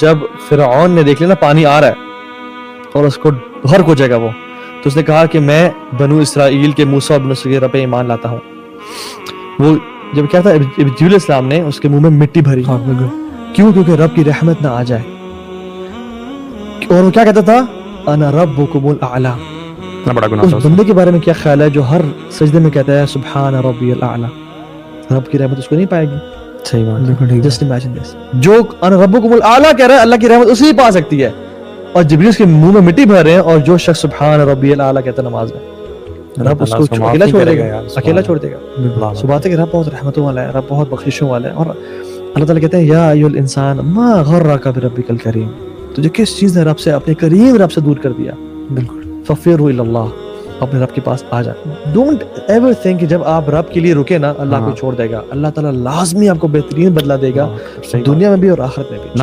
जब फिरऔन ने देख लिया ना पानी आ रहा है और उसको भर हो जाएगा वो, तो उसने कहा कि मैं बनु इसराइल के मूसा और बनु सगीरा पे ईमान लाता हूँ। वो जब क्या था, जिब्रील इस्लाम ने उसके मुंह में मिट्टी भरी। हाँ बिल्कुल। क्यों? क्योंकि रब की रहमत ना आ जाए। और वो क्या कहता था, अना रब्बुकुमुल आला। इतना बड़ा गुनाह उस था उसका। बंदे के बारे में क्या ख्याल है जो हर सजदे में कहता है सुब्हान रब्बियल आला? रब की रहमत उसको नहीं पाएगी। सही बात, बिल्कुल ठीक जस्ट इमेजिन दिस, जो अना रब्बुकुमुल आला कह रहा है, अल्लाह की रहमत उसी पा सकती है, और जिब्रील के मुंह में मिट्टी भर रहे हैं, और जो शख्स सुब्हान रब्बियल आला कहता है नमाज में, रब उसको अकेला छोड़ देगा, अकेला छोड़ देगा। सो बात है कि रब बहुत रहमतों वाला है, रब बहुत बख्शिशों वाला है। और अल्लाह ताला कहते हैं या अय्युहल इंसान मा गर्रका बिरब्बिकल करीम, तुझे किस चीज ने रब से, अपने करीम रब से दूर कर दिया? बिल्कुल। फफिरु इलल्लाह, अपने रब के पास आ जा। डोंट एवर थिंक कि जब आप रब के लिए रुके ना अल्लाह को छोड़ देगा। अल्लाह ताला लाजमी आपको बेहतरीन बदला देगा, दुनिया में भी और आखिरत में भी।